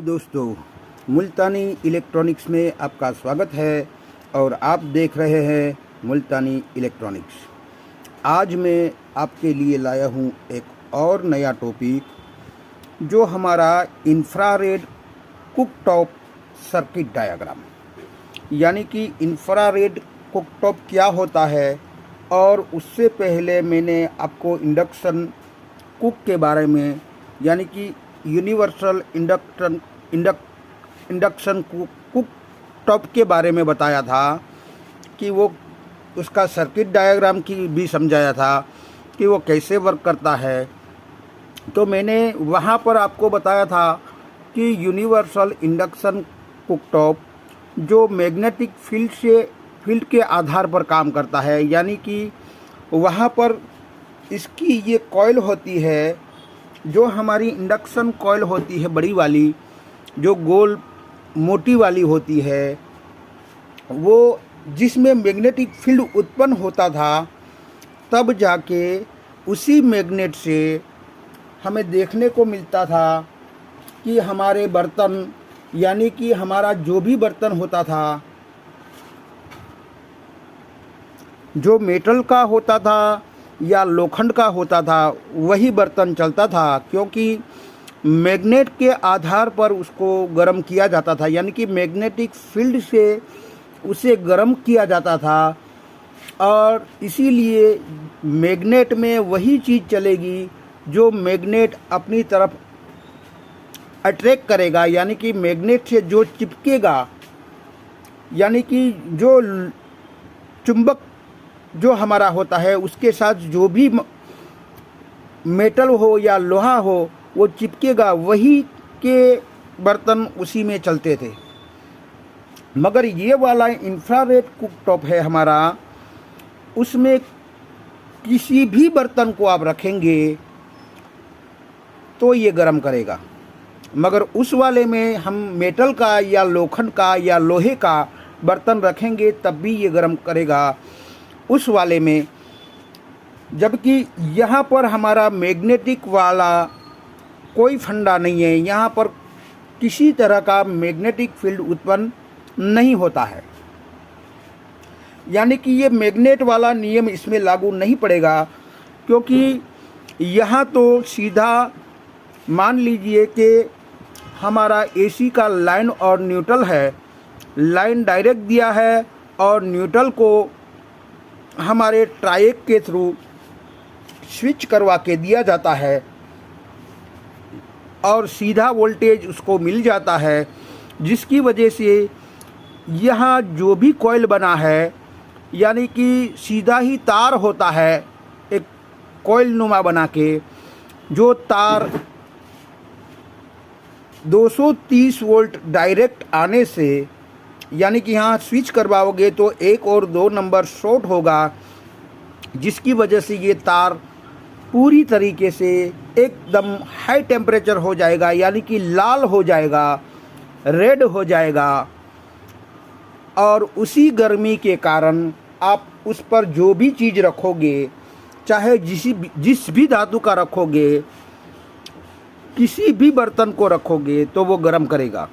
दोस्तों, मुल्तानी इलेक्ट्रॉनिक्स में आपका स्वागत है और आप देख रहे हैं मुल्तानी इलेक्ट्रॉनिक्स। आज मैं आपके लिए लाया हूं एक और नया टॉपिक जो हमारा इंफ्रारेड कुकटॉप सर्किट डायग्राम, यानी कि इंफ्रारेड कुकटॉप क्या होता है। और उससे पहले मैंने आपको इंडक्शन कुक के बारे में, यानी कि यूनिवर्सल इंडक्शन कुक टॉप के बारे में बताया था कि वो उसका सर्किट डायग्राम की भी समझाया था कि वो कैसे वर्क करता है। तो मैंने वहाँ पर आपको बताया था कि यूनिवर्सल इंडक्शन कुक टॉप जो मैग्नेटिक फील्ड के आधार पर काम करता है, यानी कि वहाँ पर इसकी ये कॉइल होती है, जो हमारी इंडक्शन कॉइल होती है बड़ी वाली, जो गोल मोटी वाली होती है, वो जिसमें मैग्नेटिक फील्ड उत्पन्न होता था, तब जाके उसी मैग्नेट से हमें देखने को मिलता था कि हमारे बर्तन, यानी कि हमारा जो भी बर्तन होता था, जो मेटल का होता था या लोखंड का होता था, वही बर्तन चलता था, क्योंकि मैग्नेट के आधार पर उसको गर्म किया जाता था, यानी कि मैग्नेटिक फील्ड से उसे गर्म किया जाता था। और इसीलिए मैग्नेट में वही चीज़ चलेगी जो मैग्नेट अपनी तरफ अट्रैक्ट करेगा, यानी कि मैग्नेट से जो चिपकेगा, यानी कि जो चुंबक जो हमारा होता है उसके साथ जो भी मेटल हो या लोहा हो वो चिपकेगा, वही के बर्तन उसी में चलते थे। मगर ये वाला इंफ्रारेड कुकटॉप है हमारा, उसमें किसी भी बर्तन को आप रखेंगे तो ये गर्म करेगा, मगर उस वाले में हम मेटल का या लोखंड का या लोहे का बर्तन रखेंगे तब भी ये गर्म करेगा उस वाले में। जबकि यहाँ पर हमारा मैग्नेटिक वाला कोई फंडा नहीं है, यहाँ पर किसी तरह का मैग्नेटिक फील्ड उत्पन्न नहीं होता है, यानी कि ये मैग्नेट वाला नियम इसमें लागू नहीं पड़ेगा। क्योंकि यहाँ तो सीधा मान लीजिए कि हमारा एसी का लाइन और न्यूट्रल है, लाइन डायरेक्ट दिया है और न्यूट्रल को हमारे ट्राइक के थ्रू स्विच करवा के दिया जाता है और सीधा वोल्टेज उसको मिल जाता है, जिसकी वजह से यहाँ जो भी कॉइल बना है, यानी कि सीधा ही तार होता है एक कॉइल नुमा बना के, जो तार 230 वोल्ट डायरेक्ट आने से, यानी कि यहाँ स्विच करवाओगे तो 1 और 2 नंबर शॉर्ट होगा, जिसकी वजह से ये तार पूरी तरीके से एकदम हाई टेम्परेचर हो जाएगा, यानी कि लाल हो जाएगा, रेड हो जाएगा। और उसी गर्मी के कारण आप उस पर जो भी चीज़ रखोगे, चाहे जिस भी धातु का रखोगे, किसी भी बर्तन को रखोगे तो वो गर्म करेगा,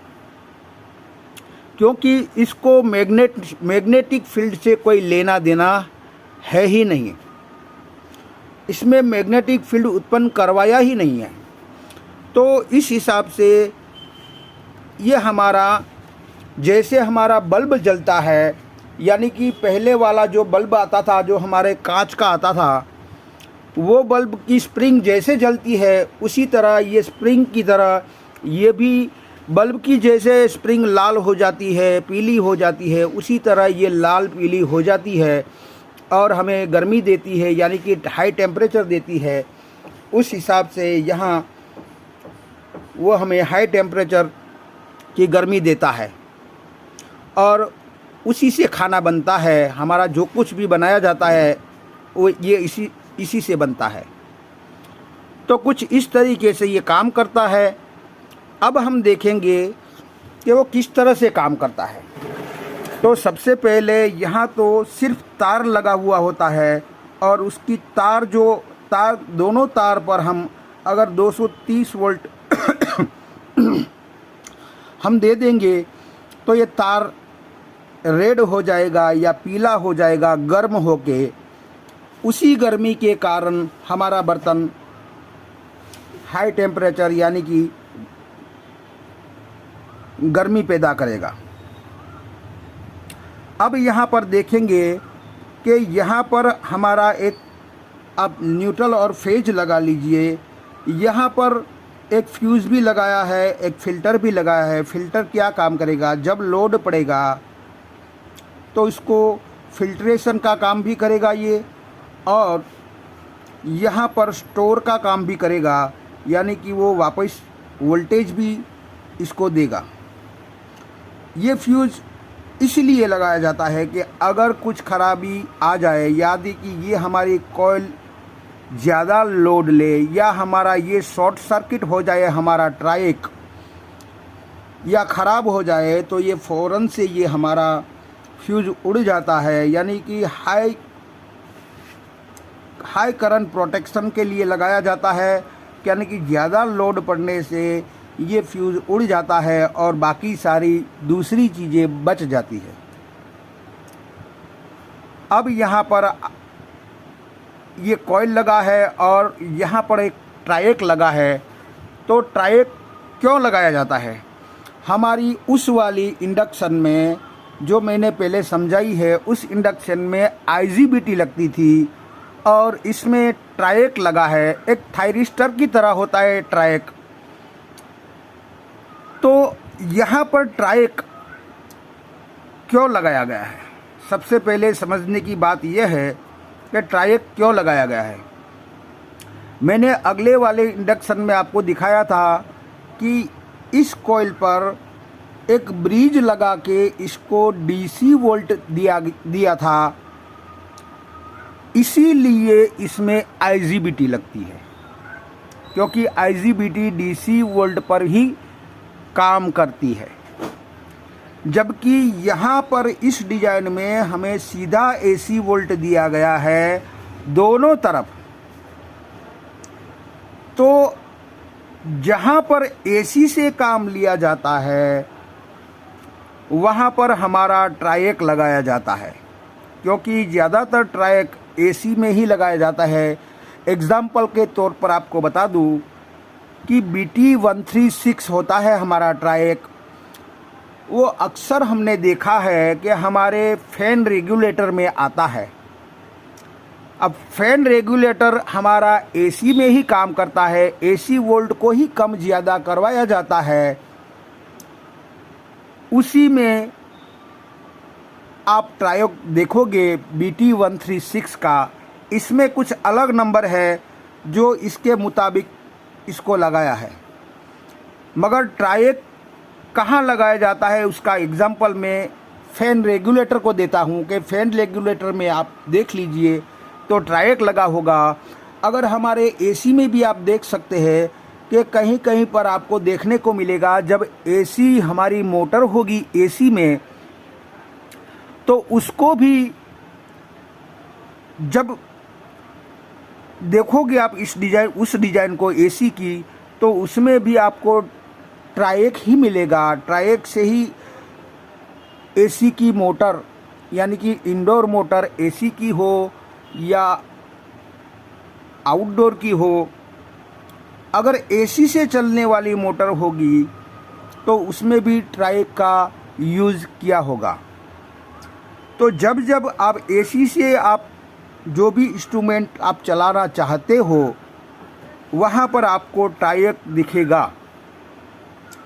क्योंकि इसको मैग्नेटिक फील्ड से कोई लेना देना है ही नहीं, इसमें मैग्नेटिक फील्ड उत्पन्न करवाया ही नहीं है। तो इस हिसाब से ये हमारा, जैसे हमारा बल्ब जलता है, यानी कि पहले वाला जो बल्ब आता था, जो हमारे कांच का आता था, वो बल्ब की स्प्रिंग जैसे जलती है, उसी तरह ये स्प्रिंग की तरह ये भी बल्ब की जैसे स्प्रिंग लाल हो जाती है, पीली हो जाती है, उसी तरह ये लाल पीली हो जाती है और हमें गर्मी देती है, यानी कि हाई टेम्परेचर देती है। उस हिसाब से यहाँ वो हमें हाई टेम्परेचर की गर्मी देता है और उसी से खाना बनता है, हमारा जो कुछ भी बनाया जाता है वो ये इसी से बनता है। तो कुछ इस तरीके से ये काम करता है। अब हम देखेंगे कि वो किस तरह से काम करता है। तो सबसे पहले यहाँ तो सिर्फ तार लगा हुआ होता है और उसकी दोनों तार पर हम अगर 230 वोल्ट हम दे देंगे तो ये तार रेड हो जाएगा या पीला हो जाएगा गर्म होके। उसी गर्मी के कारण हमारा बर्तन हाई टेम्परेचर यानी कि गर्मी पैदा करेगा। अब यहाँ पर देखेंगे कि यहाँ पर हमारा एक, आप न्यूट्रल और फेज लगा लीजिए। यहाँ पर एक फ्यूज़ भी लगाया है, एक फ़िल्टर भी लगाया है। फ़िल्टर क्या काम करेगा, जब लोड पड़ेगा तो इसको फिल्ट्रेशन का काम भी करेगा ये, और यहाँ पर स्टोर का काम भी करेगा, यानी कि वो वापस वोल्टेज भी इसको देगा। ये फ्यूज़ इसलिए लगाया जाता है कि अगर कुछ खराबी आ जाए, याद कि ये हमारी कॉइल ज़्यादा लोड ले या हमारा ये शॉर्ट सर्किट हो जाए, हमारा ट्राइक या ख़राब हो जाए, तो ये फ़ौरन से ये हमारा फ्यूज़ उड़ जाता है। यानी कि हाई करंट प्रोटेक्शन के लिए लगाया जाता है, यानी कि ज़्यादा लोड पड़ने से ये फ्यूज़ उड़ जाता है और बाकी सारी दूसरी चीज़ें बच जाती है। अब यहाँ पर ये कॉइल लगा है और यहाँ पर एक ट्राइक लगा है। तो ट्राइक क्यों लगाया जाता है? हमारी उस वाली इंडक्शन में जो मैंने पहले समझाई है, उस इंडक्शन में IGBT लगती थी और इसमें ट्राइक लगा है। एक थायरिस्टर की तरह होता है ट्राइक। तो यहाँ पर ट्राइक क्यों लगाया गया है? सबसे पहले समझने की बात यह है कि ट्राइक क्यों लगाया गया है। मैंने अगले वाले इंडक्शन में आपको दिखाया था कि इस कॉइल पर एक ब्रिज लगा के इसको DC वोल्ट दिया था, इसीलिए इसमें IGBT लगती है, क्योंकि IGBT DC वोल्ट पर ही काम करती है। जबकि यहाँ पर इस डिज़ाइन में हमें सीधा AC वोल्ट दिया गया है दोनों तरफ। तो जहाँ पर AC से काम लिया जाता है वहाँ पर हमारा ट्राइक लगाया जाता है, क्योंकि ज़्यादातर ट्राइक AC में ही लगाया जाता है। एग्ज़ाम्पल के तौर पर आपको बता दूँ कि BT136 होता है हमारा ट्राइक। वो अक्सर हमने देखा है कि हमारे फ़ैन रेगुलेटर में आता है। अब फ़ैन रेगुलेटर हमारा AC में ही काम करता है, AC वोल्ट को ही कम ज़्यादा करवाया जाता है। उसी में आप ट्राइक देखोगे BT136 का, इसमें कुछ अलग नंबर है जो इसके मुताबिक इसको लगाया है। मगर ट्राइक कहाँ लगाया जाता है उसका एग्ज़ाम्पल मैं फ़ैन रेगुलेटर को देता हूँ कि फ़ैन रेगुलेटर में आप देख लीजिए तो ट्राइक लगा होगा। अगर हमारे AC में भी आप देख सकते हैं कि कहीं कहीं पर आपको देखने को मिलेगा, जब AC हमारी मोटर होगी AC में, तो उसको भी जब देखोगे आप उस डिज़ाइन को AC की, तो उसमें भी आपको ट्राइक ही मिलेगा। ट्राइक से ही AC की मोटर, यानी कि इंडोर मोटर AC की हो या आउटडोर की हो, अगर AC से चलने वाली मोटर होगी तो उसमें भी ट्राइक का यूज़ किया होगा। तो जब जब आप AC से आप जो भी इंस्ट्रूमेंट आप चलाना चाहते हो वहाँ पर आपको ट्राइक दिखेगा,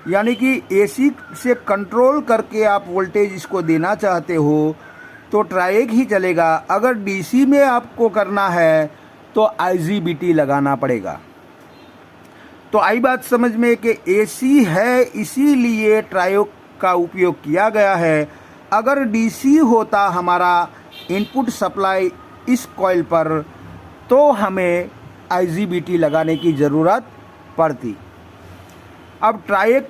यानी कि AC से कंट्रोल करके आप वोल्टेज इसको देना चाहते हो तो ट्राइक ही चलेगा। अगर DC में आपको करना है तो IGBT लगाना पड़ेगा। तो आई बात समझ में कि AC है इसीलिए ट्राइक का उपयोग किया गया है। अगर DC होता हमारा इनपुट सप्लाई इस कॉइल पर तो हमें IGBT लगाने की ज़रूरत पड़ती। अब ट्राइक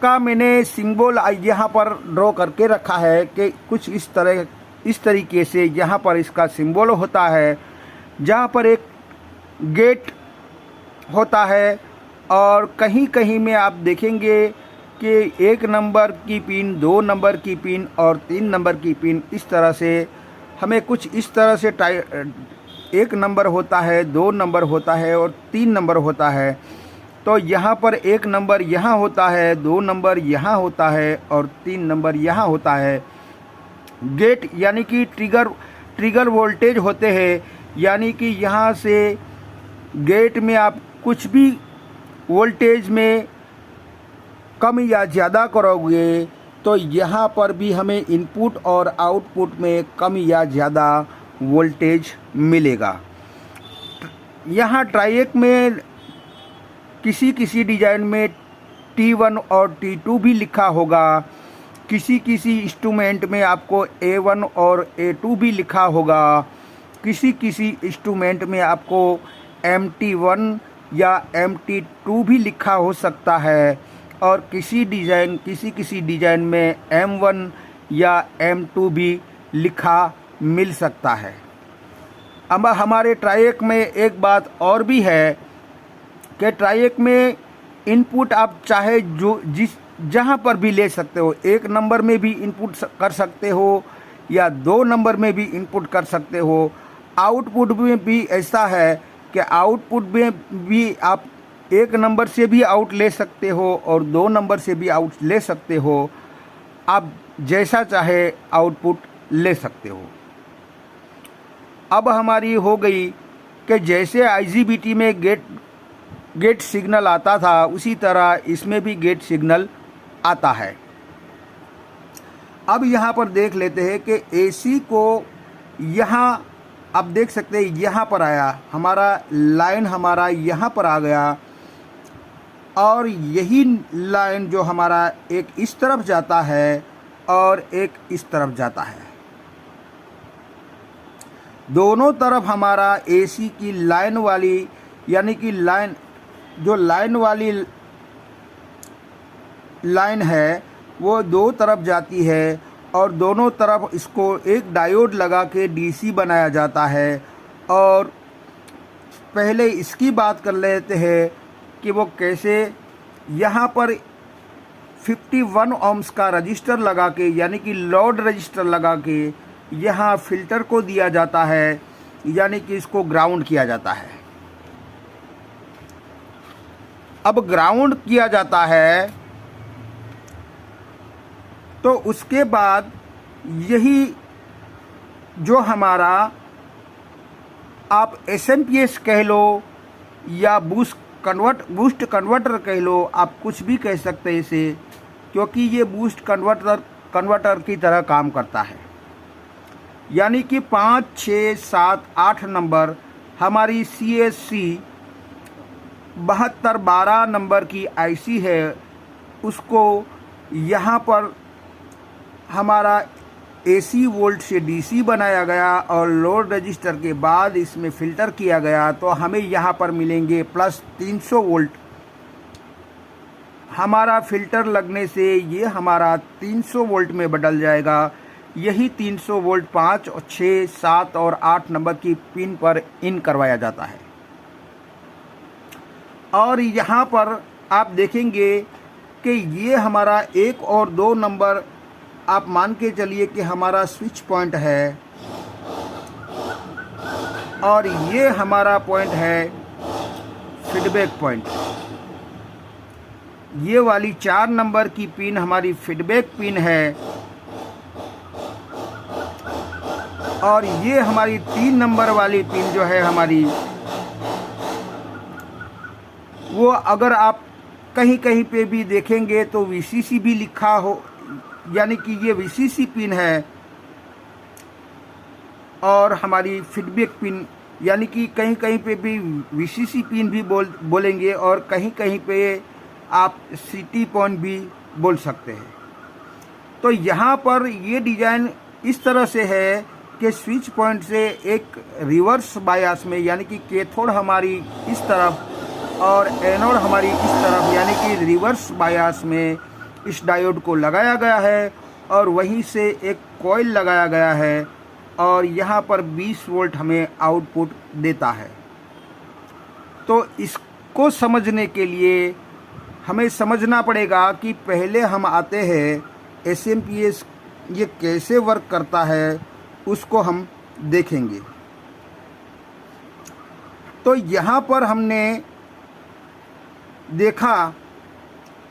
का मैंने सिंबल यहाँ पर ड्रॉ करके रखा है कि कुछ इस तरीके से यहाँ पर इसका सिंबल होता है, जहाँ पर एक गेट होता है और कहीं कहीं में आप देखेंगे कि 1 नंबर की पिन, 2 नंबर की पिन और 3 नंबर की पिन, इस तरह से हमें कुछ इस तरह से 1 नंबर होता है, 2 नंबर होता है और 3 नंबर होता है। तो यहाँ पर 1 नंबर यहाँ होता है, 2 नंबर यहाँ होता है और 3 नंबर यहाँ होता है। गेट यानी कि ट्रिगर वोल्टेज होते हैं, यानी कि यहाँ से गेट में आप कुछ भी वोल्टेज में कम या ज़्यादा करोगे तो यहाँ पर भी हमें इनपुट और आउटपुट में कम या ज़्यादा वोल्टेज मिलेगा। यहाँ ट्राइएक में किसी किसी डिज़ाइन में T1 और T2 भी लिखा होगा, किसी किसी इंस्ट्रूमेंट में आपको A1 और A2 भी लिखा होगा, किसी किसी इंस्ट्रूमेंट में आपको MT1 या MT2 भी लिखा हो सकता है और किसी किसी डिज़ाइन में M1 या M2 भी लिखा मिल सकता है। अब हमारे ट्राइएक में एक बात और भी है कि ट्राइएक में इनपुट आप चाहे जहाँ पर भी ले सकते हो। 1 नंबर में भी इनपुट कर सकते हो या 2 नंबर में भी इनपुट कर सकते हो। आउटपुट में भी ऐसा है कि आउटपुट में भी आप 1 नंबर से भी आउट ले सकते हो और 2 नंबर से भी आउट ले सकते हो। आप जैसा चाहे आउटपुट ले सकते हो। अब हमारी हो गई कि जैसे IGBT में गेट सिग्नल आता था, उसी तरह इसमें भी गेट सिग्नल आता है। अब यहाँ पर देख लेते हैं कि AC को यहाँ आप देख सकते हैं, यहाँ पर आया हमारा लाइन, हमारा यहाँ पर आ गया और यही लाइन जो हमारा एक इस तरफ जाता है और एक इस तरफ जाता है। दोनों तरफ हमारा AC की लाइन वाली यानी कि लाइन वाली लाइन है वो 2 तरफ जाती है और दोनों तरफ इसको एक डायोड लगा के DC बनाया जाता है। और पहले इसकी बात कर लेते हैं कि वो कैसे। यहाँ पर 51 ohms का रजिस्टर लगा के यानी कि लोड रजिस्टर लगा के यहाँ फिल्टर को दिया जाता है, यानी कि इसको ग्राउंड किया जाता है। अब ग्राउंड किया जाता है तो उसके बाद यही जो हमारा आप SMPS कह लो या बूस्ट कन्वर्टर कह लो, आप कुछ भी कह सकते हैं इसे, क्योंकि ये बूस्ट कन्वर्टर की तरह काम करता है। यानी कि 5, 6, 7, 8 नंबर हमारी CSC 7212 नंबर की IC है, उसको यहाँ पर हमारा AC वोल्ट से DC बनाया गया और लोड रजिस्टर के बाद इसमें फ़िल्टर किया गया, तो हमें यहाँ पर मिलेंगे प्लस 300 वोल्ट। हमारा फ़िल्टर लगने से ये हमारा 300 वोल्ट में बदल जाएगा। यही 300 वोल्ट 5, 6, 7 और 8 नंबर की पिन पर इन करवाया जाता है। और यहाँ पर आप देखेंगे कि ये हमारा 1 और 2 नंबर आप मान के चलिए कि हमारा स्विच पॉइंट है और ये हमारा पॉइंट है फीडबैक पॉइंट। ये वाली 4 नंबर की पिन हमारी फीडबैक पिन है और ये हमारी 3 नंबर वाली पिन जो है हमारी, वो अगर आप कहीं कहीं पे भी देखेंगे तो VCC भी लिखा हो, यानी कि ये VCC पिन है। और हमारी फीडबैक पिन यानी कि कहीं कहीं पे भी VCC पिन भी बोलेंगे और कहीं कहीं पे आप CT पॉइंट भी बोल सकते हैं। तो यहाँ पर ये डिज़ाइन इस तरह से है कि स्विच पॉइंट से एक रिवर्स बायस में, यानी कि कैथोड हमारी इस तरफ और एनोड हमारी इस तरफ, यानी कि रिवर्स बायस में इस डायोड को लगाया गया है और वहीं से एक कॉइल लगाया गया है और यहाँ पर 20 वोल्ट हमें आउटपुट देता है। तो इसको समझने के लिए हमें समझना पड़ेगा कि पहले हम आते हैं एसएमपीएस ये कैसे वर्क करता है उसको हम देखेंगे। तो यहाँ पर हमने देखा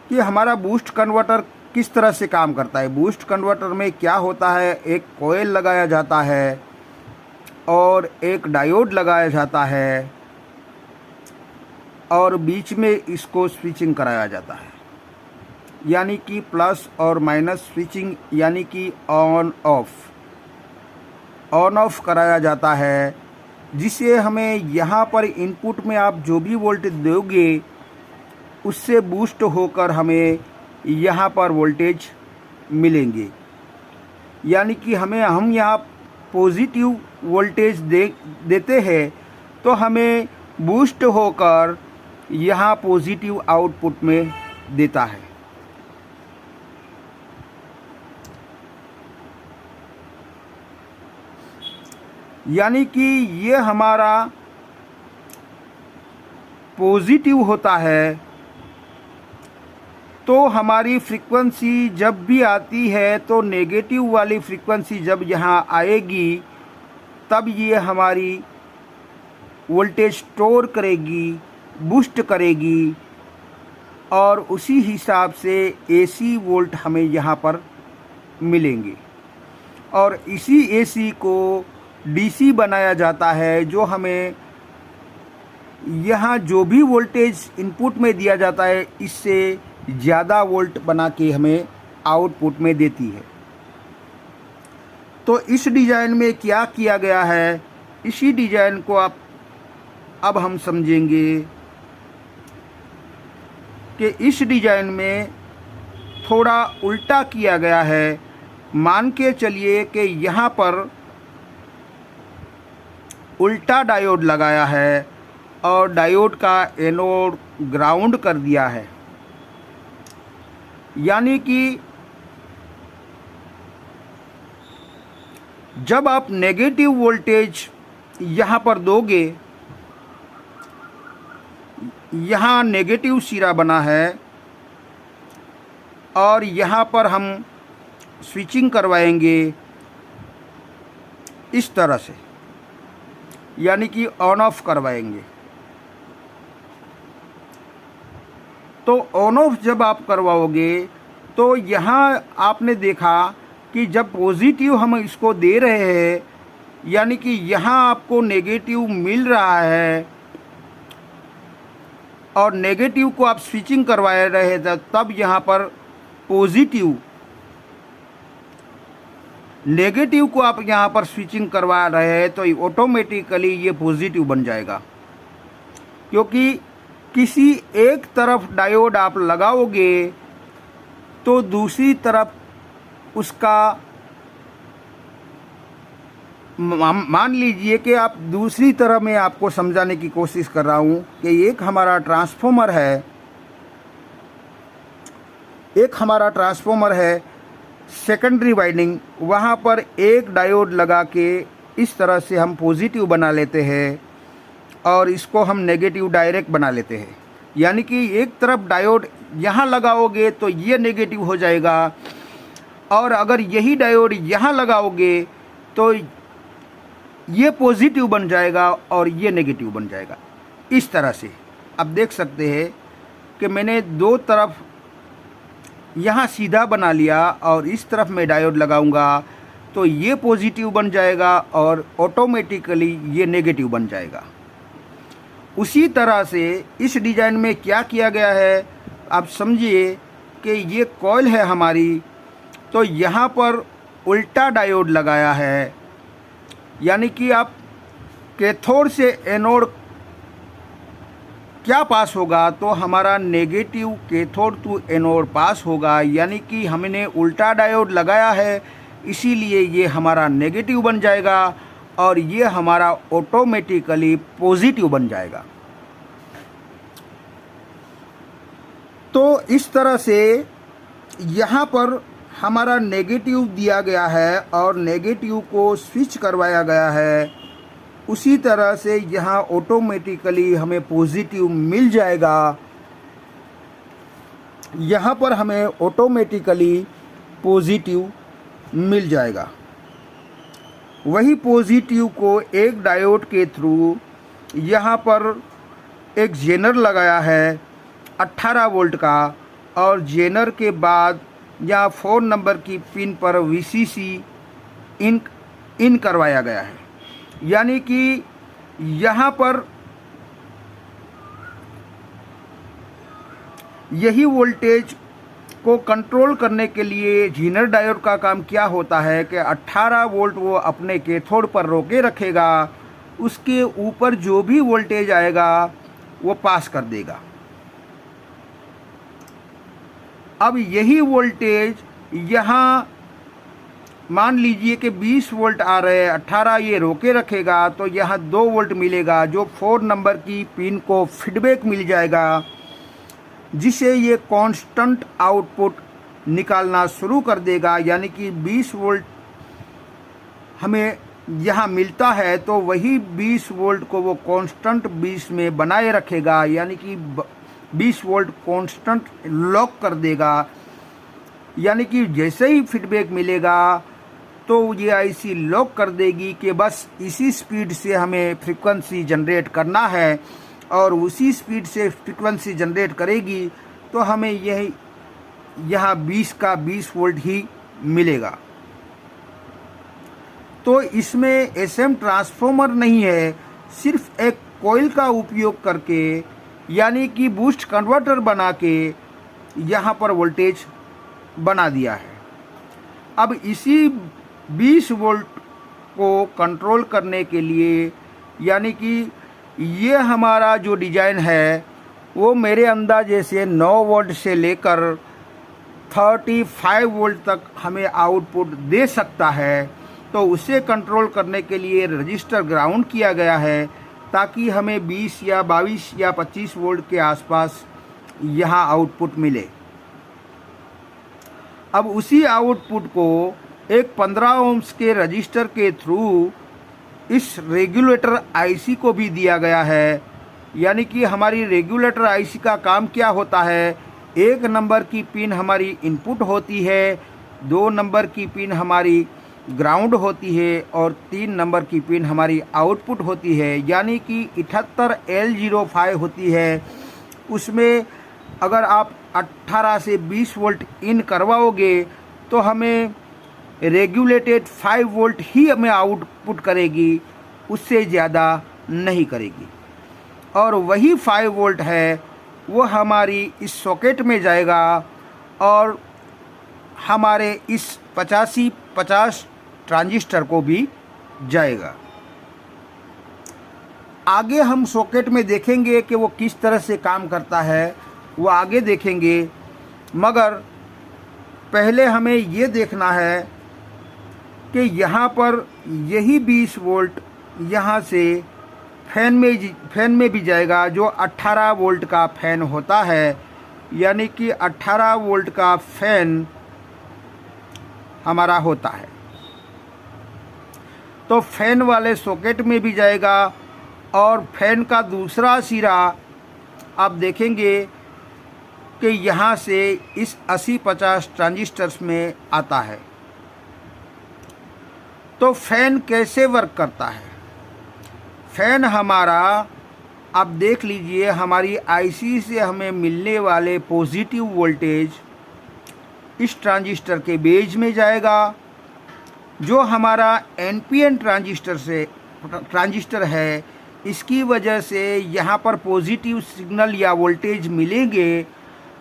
कि हमारा बूस्ट कन्वर्टर किस तरह से काम करता है। बूस्ट कन्वर्टर में क्या होता है, एक कॉइल लगाया जाता है और एक डायोड लगाया जाता है और बीच में इसको स्विचिंग कराया जाता है, यानी कि प्लस और माइनस स्विचिंग, यानी कि ऑन ऑफ कराया जाता है, जिसे हमें यहाँ पर इनपुट में आप जो भी वोल्टेज दोगे उससे बूस्ट होकर हमें यहाँ पर वोल्टेज मिलेंगे। यानी कि हम यहाँ पॉजिटिव वोल्टेज देते हैं तो हमें बूस्ट होकर यहाँ पॉजिटिव आउटपुट में देता है। यानी कि ये हमारा पॉजिटिव होता है तो हमारी फ्रीक्वेंसी जब भी आती है तो नेगेटिव वाली फ्रीक्वेंसी जब यहाँ आएगी तब ये हमारी वोल्टेज स्टोर करेगी, बूस्ट करेगी और उसी हिसाब से एसी वोल्ट हमें यहाँ पर मिलेंगे। और इसी एसी को डीसी बनाया जाता है, जो हमें यहाँ जो भी वोल्टेज इनपुट में दिया जाता है इससे ज़्यादा वोल्ट बना के हमें आउटपुट में देती है। तो इस डिज़ाइन में क्या किया गया है, इसी डिज़ाइन को अब हम समझेंगे कि इस डिज़ाइन में थोड़ा उल्टा किया गया है। मान के चलिए कि यहाँ पर उल्टा डायोड लगाया है और डायोड का एनोड ग्राउंड कर दिया है। यानी कि जब आप नेगेटिव वोल्टेज यहाँ पर दोगे, यहाँ नेगेटिव सिरा बना है और यहाँ पर हम स्विचिंग करवाएंगे इस तरह से, यानी कि ऑन ऑफ करवाएंगे। तो ऑन ऑफ जब आप करवाओगे तो यहाँ आपने देखा कि जब पॉजिटिव हम इसको दे रहे हैं, यानी कि यहाँ आपको नेगेटिव मिल रहा है और नेगेटिव को आप स्विचिंग करवा रहे थे, तब यहाँ पर पॉजिटिव नेगेटिव को आप यहाँ पर स्विचिंग करवा रहे हैं तो ऑटोमेटिकली ये पॉजिटिव बन जाएगा। क्योंकि किसी एक तरफ डायोड आप लगाओगे तो दूसरी तरफ उसका मान लीजिए कि आप दूसरी तरह में आपको समझाने की कोशिश कर रहा हूँ कि एक हमारा ट्रांसफॉर्मर है सेकेंडरी वाइंडिंग, वहाँ पर एक डायोड लगा के इस तरह से हम पॉजिटिव बना लेते हैं और इसको हम नेगेटिव डायरेक्ट बना लेते हैं। यानी कि एक तरफ डायोड यहाँ लगाओगे तो ये नेगेटिव हो जाएगा और अगर यही डायोड यहाँ लगाओगे तो ये पॉजिटिव बन जाएगा और ये नेगेटिव बन जाएगा। इस तरह से आप देख सकते हैं कि मैंने दो तरफ यहाँ सीधा बना लिया और इस तरफ मैं डायोड लगाऊंगा तो ये पॉजिटिव बन जाएगा और ऑटोमेटिकली ये नेगेटिव बन जाएगा। उसी तरह से इस डिज़ाइन में क्या किया गया है, आप समझिए कि ये कॉइल है हमारी, तो यहाँ पर उल्टा डायोड लगाया है। यानी कि आप कैथोड से एनोड क्या पास होगा, तो हमारा नेगेटिव कैथोड टू एनोड पास होगा। यानी कि हमने उल्टा डायोड लगाया है, इसीलिए ये हमारा नेगेटिव बन जाएगा और ये हमारा ऑटोमेटिकली पॉजिटिव बन जाएगा। तो इस तरह से यहाँ पर हमारा नेगेटिव दिया गया है और नेगेटिव को स्विच करवाया गया है। उसी तरह से यहाँ ऑटोमेटिकली हमें पॉजिटिव मिल जाएगा यहाँ पर हमें ऑटोमेटिकली पॉजिटिव मिल जाएगा। वही पॉजिटिव को एक डायोड के थ्रू यहाँ पर एक जेनर लगाया है 18 वोल्ट का, और जेनर के बाद यहाँ 4 नंबर की पिन पर VCC इन करवाया गया है। यानी कि यहाँ पर यही वोल्टेज को कंट्रोल करने के लिए जेनर डायोड का काम क्या होता है कि 18 वोल्ट वो अपने कैथोड पर रोके रखेगा, उसके ऊपर जो भी वोल्टेज आएगा वो पास कर देगा। अब यही वोल्टेज यहाँ मान लीजिए कि 20 वोल्ट आ रहे हैं, 18 ये रोके रखेगा तो यहाँ 2 वोल्ट मिलेगा, जो 4 नंबर की पिन को फीडबैक मिल जाएगा, जिसे ये कांस्टेंट आउटपुट निकालना शुरू कर देगा। यानी कि 20 वोल्ट हमें यहाँ मिलता है तो वही 20 वोल्ट को वो कांस्टेंट 20 में बनाए रखेगा, यानी कि 20 वोल्ट कांस्टेंट लॉक कर देगा। यानी कि जैसे ही फीडबैक मिलेगा तो ये आईसी लॉक कर देगी कि बस इसी स्पीड से हमें फ्रीक्वेंसी जनरेट करना है, और उसी स्पीड से फ्रीक्वेंसी जनरेट करेगी तो हमें यहाँ 20 का 20 वोल्ट ही मिलेगा। तो इसमें SM ट्रांसफॉर्मर नहीं है, सिर्फ एक कॉइल का उपयोग करके यानी कि बूस्ट कन्वर्टर बना के यहाँ पर वोल्टेज बना दिया है। अब इसी 20 वोल्ट को कंट्रोल करने के लिए, यानी कि ये हमारा जो डिज़ाइन है वो मेरे अंदाजे से 9 वोल्ट से लेकर 35 वोल्ट तक हमें आउटपुट दे सकता है। तो उसे कंट्रोल करने के लिए रजिस्टर ग्राउंड किया गया है, ताकि हमें 20 या 22 या 25 वोल्ट के आसपास यहाँ आउटपुट मिले। अब उसी आउटपुट को एक 15 ओम्स के रजिस्टर के थ्रू इस रेगुलेटर आईसी को भी दिया गया है। यानी कि हमारी रेगुलेटर आईसी का काम क्या होता है, 1 नंबर की पिन हमारी इनपुट होती है, 2 नंबर की पिन हमारी ग्राउंड होती है, और 3 नंबर की पिन हमारी आउटपुट होती है। यानी कि 78L05 होती है। उसमें अगर आप 18 से 20 वोल्ट इन करवाओगे तो हमें रेगुलेटेड 5 वोल्ट ही हमें आउटपुट करेगी, उससे ज़्यादा नहीं करेगी। और वही 5 वोल्ट है वो हमारी इस सॉकेट में जाएगा और हमारे इस 50 ट्रांजिस्टर को भी जाएगा। आगे हम सॉकेट में देखेंगे कि वो किस तरह से काम करता है, वो आगे देखेंगे। मगर पहले हमें ये देखना है कि यहाँ पर यही 20 वोल्ट यहाँ से फैन में भी जाएगा, जो 18 वोल्ट का फैन होता है। यानी कि 18 वोल्ट का फैन हमारा होता है, तो फैन वाले सॉकेट में भी जाएगा। और फैन का दूसरा सिरा आप देखेंगे कि यहाँ से इस 80-50 ट्रांजिस्टर्स में आता है। तो फैन कैसे वर्क करता है? फैन हमारा, आप देख लीजिए, हमारी आईसी से हमें मिलने वाले पॉजिटिव वोल्टेज इस ट्रांजिस्टर के बेज में जाएगा। जो हमारा एनपीएन ट्रांजिस्टर है, इसकी वजह से यहाँ पर पॉजिटिव सिग्नल या वोल्टेज मिलेंगे,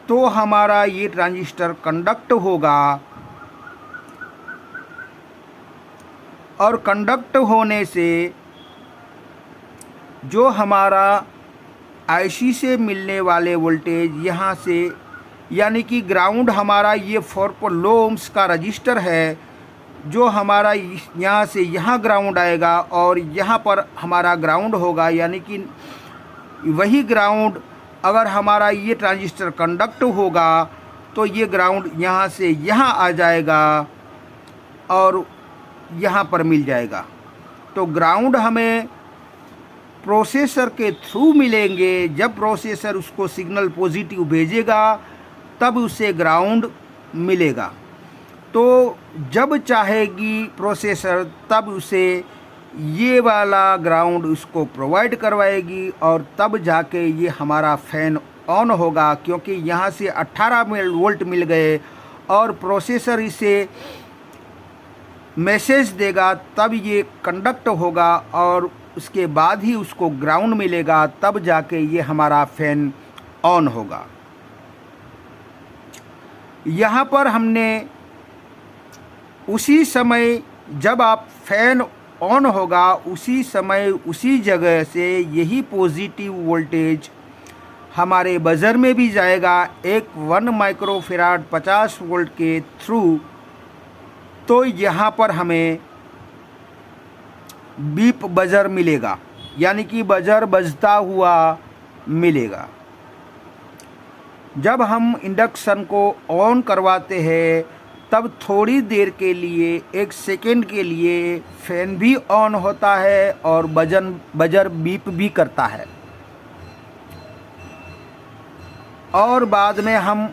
तो हमारा ये ट्रांजिस्टर कंडक्ट होगा। और कंडक्ट होने से जो हमारा आईसी से मिलने वाले वोल्टेज यहाँ से, यानी कि ग्राउंड हमारा ये 4 लो ओम्स का रजिस्टर है, जो हमारा यहाँ से यहाँ ग्राउंड आएगा और यहाँ पर हमारा ग्राउंड होगा। यानी कि वही ग्राउंड, अगर हमारा ये ट्रांजिस्टर कंडक्ट होगा तो ये ग्राउंड यहाँ से यहाँ आ जाएगा और यहाँ पर मिल जाएगा। तो ग्राउंड हमें प्रोसेसर के थ्रू मिलेंगे। जब प्रोसेसर उसको सिग्नल पॉजिटिव भेजेगा तब उसे ग्राउंड मिलेगा। तो जब चाहेगी प्रोसेसर तब उसे ये वाला ग्राउंड उसको प्रोवाइड करवाएगी और तब जाके ये हमारा फ़ैन ऑन होगा, क्योंकि यहाँ से 18 वोल्ट मिल गए और प्रोसेसर इसे मैसेज देगा, तब ये कंडक्ट होगा और उसके बाद ही उसको ग्राउंड मिलेगा, तब जाके ये हमारा फ़ैन ऑन होगा। यहाँ पर हमने उसी समय जब आप फ़ैन ऑन होगा उसी समय उसी जगह से यही पॉजिटिव वोल्टेज हमारे बज़र में भी जाएगा, एक 1 माइक्रोफैराड 50 वोल्ट के थ्रू। तो यहाँ पर हमें बीप बज़र मिलेगा, यानी कि बज़र बजता हुआ मिलेगा। जब हम इंडक्शन को ऑन करवाते हैं तब थोड़ी देर के लिए 1 सेकेंड के लिए फ़ैन भी ऑन होता है और बज़र बीप भी करता है, और बाद में हम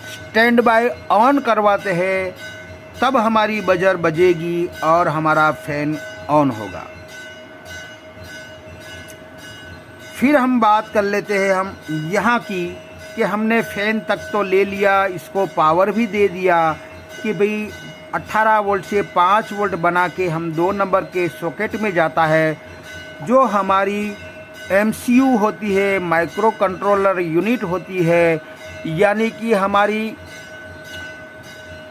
स्टैंड बाय ऑन करवाते हैं तब हमारी बज़र बजेगी और हमारा फ़ैन ऑन होगा। फिर हम बात कर लेते हैं हम यहाँ की कि हमने फ़ैन तक तो ले लिया, इसको पावर भी दे दिया कि भाई 18 वोल्ट से 5 वोल्ट बना के हम 2 नंबर के सॉकेट में जाता है। जो हमारी MCU होती है, माइक्रो कंट्रोलर यूनिट होती है, यानी कि हमारी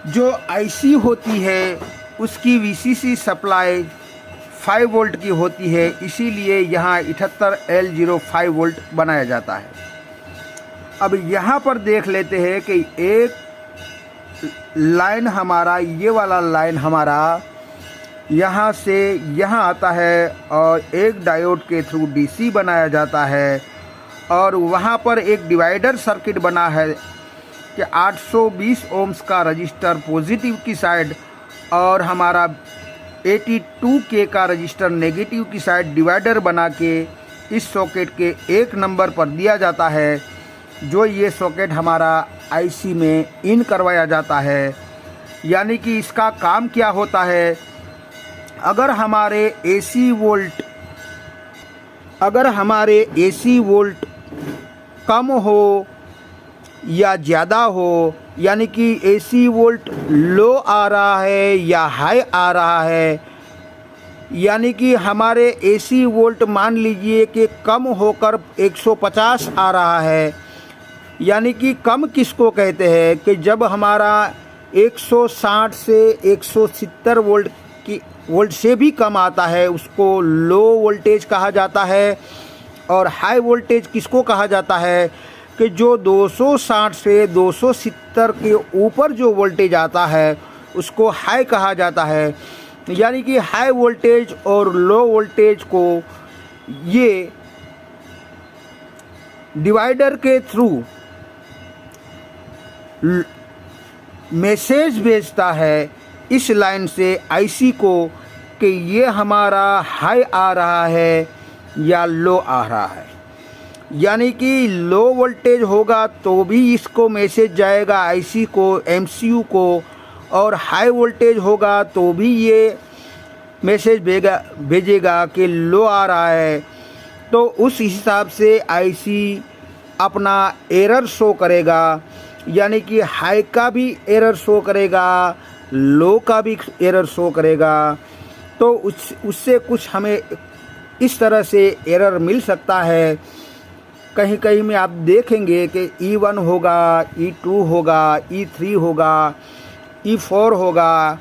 जो IC होती है उसकी VCC सप्लाई 5 वोल्ट की होती है, इसीलिए यहाँ 78L05 वोल्ट बनाया जाता है। अब यहाँ पर देख लेते हैं कि एक लाइन हमारा, ये वाला लाइन हमारा यहाँ से यहाँ आता है और एक डायोड के थ्रू DC बनाया जाता है, और वहाँ पर एक डिवाइडर सर्किट बना है कि 820 ओम्स का रजिस्टर पॉजिटिव की साइड और हमारा 82K का रजिस्टर नेगेटिव की साइड डिवाइडर बना के इस सॉकेट के 1 नंबर पर दिया जाता है, जो ये सॉकेट हमारा IC में इन करवाया जाता है। यानी कि इसका काम क्या होता है, अगर हमारे AC वोल्ट कम हो या ज़्यादा हो, यानी कि AC वोल्ट लो आ रहा है या हाई आ रहा है, यानी कि हमारे AC वोल्ट मान लीजिए कि कम होकर 150 आ रहा है, यानी कि कम किसको कहते हैं कि जब हमारा 160 से 170 वोल्ट से भी कम आता है उसको लो वोल्टेज कहा जाता है। और हाई वोल्टेज किसको कहा जाता है कि जो 260 से 270 के ऊपर जो वोल्टेज आता है उसको हाई कहा जाता है। यानी कि हाई वोल्टेज और लो वोल्टेज को ये डिवाइडर के थ्रू मैसेज भेजता है इस लाइन से IC को कि ये हमारा हाई आ रहा है या लो आ रहा है। यानी कि लो वोल्टेज होगा तो भी इसको मैसेज जाएगा IC को, MCU को, और हाई वोल्टेज होगा तो भी ये मैसेज भेजेगा कि लो आ रहा है। तो उस हिसाब से IC अपना एरर शो करेगा, यानी कि हाई का भी एरर शो करेगा, लो का भी एरर शो करेगा। तो उससे कुछ हमें इस तरह से एरर मिल सकता है। कहीं कहीं में आप देखेंगे कि E1 होगा, E2 होगा, E3 होगा, E4 होगा।